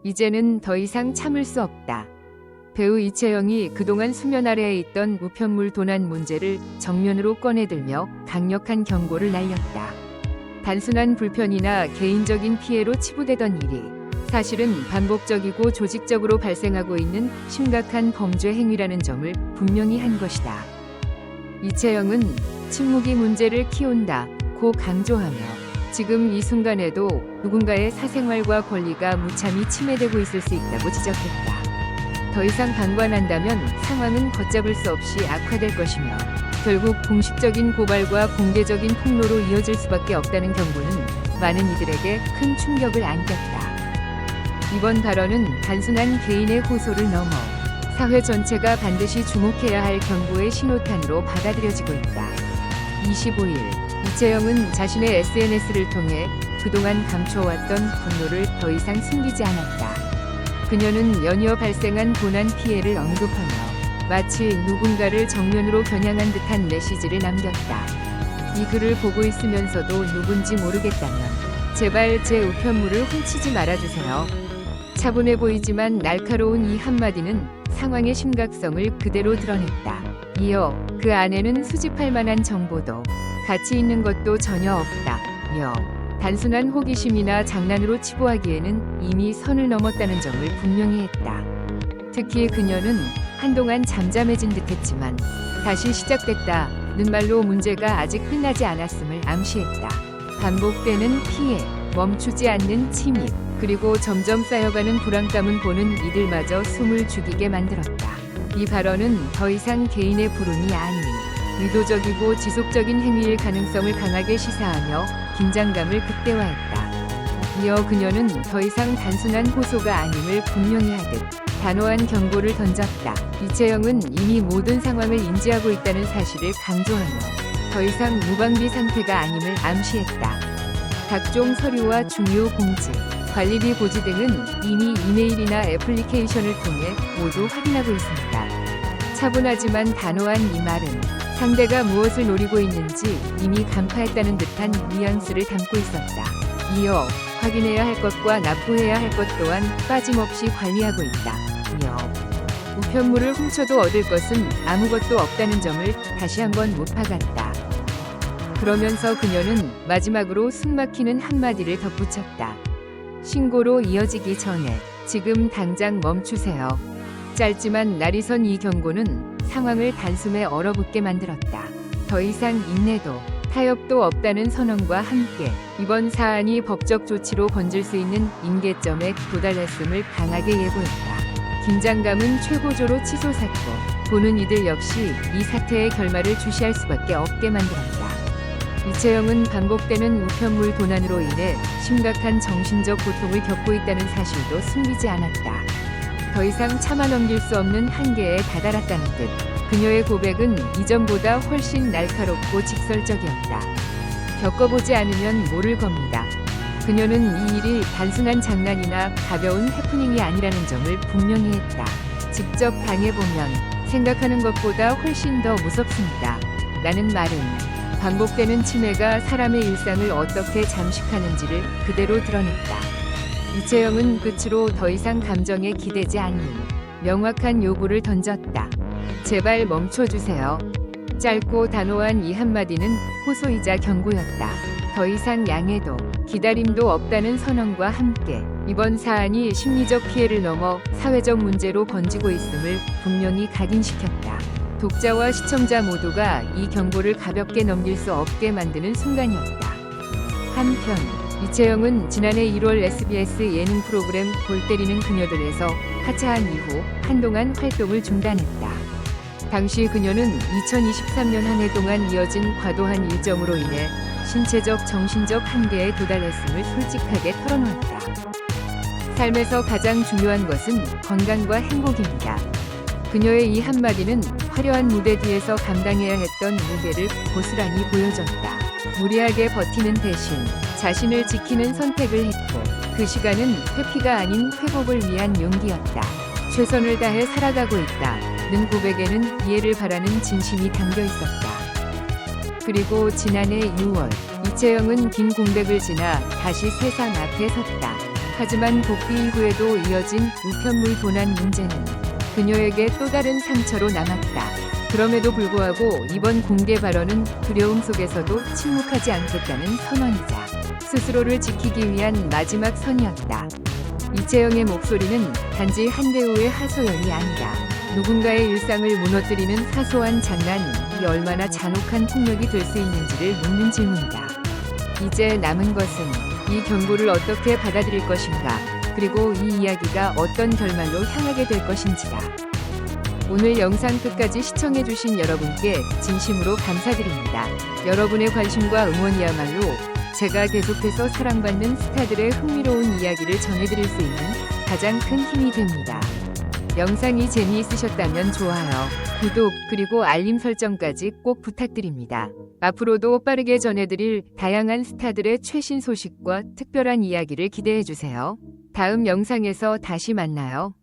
이제는 더 이상 참을 수 없다. 배우 이채영이 그동안 수면 아래에 있던 우편물 도난 문제를 정면으로 꺼내들며 강력한 경고를 날렸다. 단순한 불편이나 개인적인 피해로 치부되던 일이 사실은 반복적이고 조직적으로 발생하고 있는 심각한 범죄 행위라는 점을 분명히 한 것이다. 이채영은 침묵이 문제를 키운다고 강조하며 지금 이 순간에도 누군가의 사생활과 권리가 무참히 침해되고 있을 수 있다고 지적했다. 더 이상 방관한다면 상황은 걷잡을 수 없이 악화될 것이며 결국 공식적인 고발과 공개적인 폭로로 이어질 수밖에 없다는 경고는 많은 이들에게 큰 충격을 안겼다. 이번 발언은 단순한 개인의 호소를 넘어 사회 전체가 반드시 주목해야 할 경고의 신호탄으로 받아들여지고 있다. 25일, 이채영은 자신의 SNS를 통해 그동안 감춰왔던 분노를 더 이상 숨기지 않았다. 그녀는 연이어 발생한 고난 피해를 언급하며 마치 누군가를 정면으로 겨냥한 듯한 메시지를 남겼다. 이 글을 보고 있으면서도 누군지 모르겠다면 제발 제 우편물을 훔치지 말아주세요. 차분해 보이지만 날카로운 이 한마디는 상황의 심각성을 그대로 드러냈다. 이어 그 안에는 수집할 만한 정보도 가치 있는 것도 전혀 없다며 단순한 호기심이나 장난으로 치부하기에는 이미 선을 넘었다는 점을 분명히 했다. 특히 그녀는 한동안 잠잠해진 듯했지만 다시 시작됐다는 말로 문제가 아직 끝나지 않았음을 암시했다. 반복되는 피해, 멈추지 않는 침입, 그리고 점점 쌓여가는 불안감은 보는 이들마저 숨을 죽이게 만들었다. 이 발언은 더 이상 개인의 불운이 아닌 의도적이고 지속적인 행위일 가능성을 강하게 시사하며 긴장감을 극대화했다. 이어 그녀는 더 이상 단순한 호소가 아님을 분명히 하듯 단호한 경고를 던졌다. 이채영은 이미 모든 상황을 인지하고 있다는 사실을 강조하며 더 이상 무방비 상태가 아님을 암시했다. 각종 서류와 중요 공지, 관리비 고지 등은 이미 이메일이나 애플리케이션을 통해 모두 확인하고 있습니다. 차분하지만 단호한 이 말은 상대가 무엇을 노리고 있는지 이미 간파했다는 듯한 뉘앙스를 담고 있었다. 이어 확인해야 할 것과 납부해야 할 것 또한 빠짐없이 관리하고 있다며 우편물을 훔쳐도 얻을 것은 아무것도 없다는 점을 다시 한번 못 박았다. 그러면서 그녀는 마지막으로 숨막히는 한마디를 덧붙였다. 신고로 이어지기 전에 지금 당장 멈추세요. 짧지만 날이 선 이 경고는 상황을 단숨에 얼어붙게 만들었다. 더 이상 인내도 타협도 없다는 선언과 함께 이번 사안이 법적 조치로 번질 수 있는 임계점에 도달했음을 강하게 예고했다. 긴장감은 최고조로 치솟았고 보는 이들 역시 이 사태의 결말을 주시할 수밖에 없게 만들었다. 이채영은 반복되는 우편물 도난으로 인해 심각한 정신적 고통을 겪고 있다는 사실도 숨기지 않았다. 더 이상 참아 넘길 수 없는 한계에 다다랐다는 듯 그녀의 고백은 이전보다 훨씬 날카롭고 직설적이었다. 겪어보지 않으면 모를 겁니다. 그녀는 이 일이 단순한 장난이나 가벼운 해프닝이 아니라는 점을 분명히 했다. 직접 당해보면 생각하는 것보다 훨씬 더 무섭습니다. 라는 말은 반복되는 침해가 사람의 일상을 어떻게 잠식하는지를 그대로 드러냈다. 이채영은 끝으로 더 이상 감정에 기대지 않는 명확한 요구를 던졌다. 제발 멈춰주세요. 짧고 단호한 이 한마디는 호소이자 경고였다. 더 이상 양해도 기다림도 없다는 선언과 함께 이번 사안이 심리적 피해를 넘어 사회적 문제로 번지고 있음을 분명히 각인시켰다. 독자와 시청자 모두가 이 경고를 가볍게 넘길 수 없게 만드는 순간이었다. 한편 이채영은 지난해 1월 SBS 예능 프로그램 골 때리는 그녀들에서 하차한 이후 한동안 활동을 중단했다. 당시 그녀는 2023년 한 해 동안 이어진 과도한 일정으로 인해 신체적, 정신적 한계에 도달했음을 솔직하게 털어놓았다. 삶에서 가장 중요한 것은 건강과 행복입니다. 그녀의 이 한마디는 화려한 무대 뒤에서 감당해야 했던 무게를 고스란히 보여줬다. 무리하게 버티는 대신 자신을 지키는 선택을 했고 그 시간은 회피가 아닌 회복을 위한 용기였다. 최선을 다해 살아가고 있다는 고백에는 이해를 바라는 진심이 담겨 있었다. 그리고 지난해 6월 이채영은 긴 공백을 지나 다시 세상 앞에 섰다. 하지만 복귀 이후에도 이어진 우편물 도난 문제는 그녀에게 또 다른 상처로 남았다. 그럼에도 불구하고 이번 공개 발언은 두려움 속에서도 침묵하지 않겠다는 선언이자 스스로를 지키기 위한 마지막 선이었다. 이채영의 목소리는 단지 한 배우의 하소연이 아니라 누군가의 일상을 무너뜨리는 사소한 장난이 얼마나 잔혹한 폭력이 될 수 있는지를 묻는 질문이다. 이제 남은 것은 이 경고를 어떻게 받아들일 것인가, 그리고 이 이야기가 어떤 결말로 향하게 될 것인지다. 오늘 영상 끝까지 시청해주신 여러분께 진심으로 감사드립니다. 여러분의 관심과 응원이야말로 제가 계속해서 사랑받는 스타들의 흥미로운 이야기를 전해드릴 수 있는 가장 큰 힘이 됩니다. 영상이 재미있으셨다면 좋아요, 구독, 그리고 알림 설정까지 꼭 부탁드립니다. 앞으로도 빠르게 전해드릴 다양한 스타들의 최신 소식과 특별한 이야기를 기대해주세요. 다음 영상에서 다시 만나요.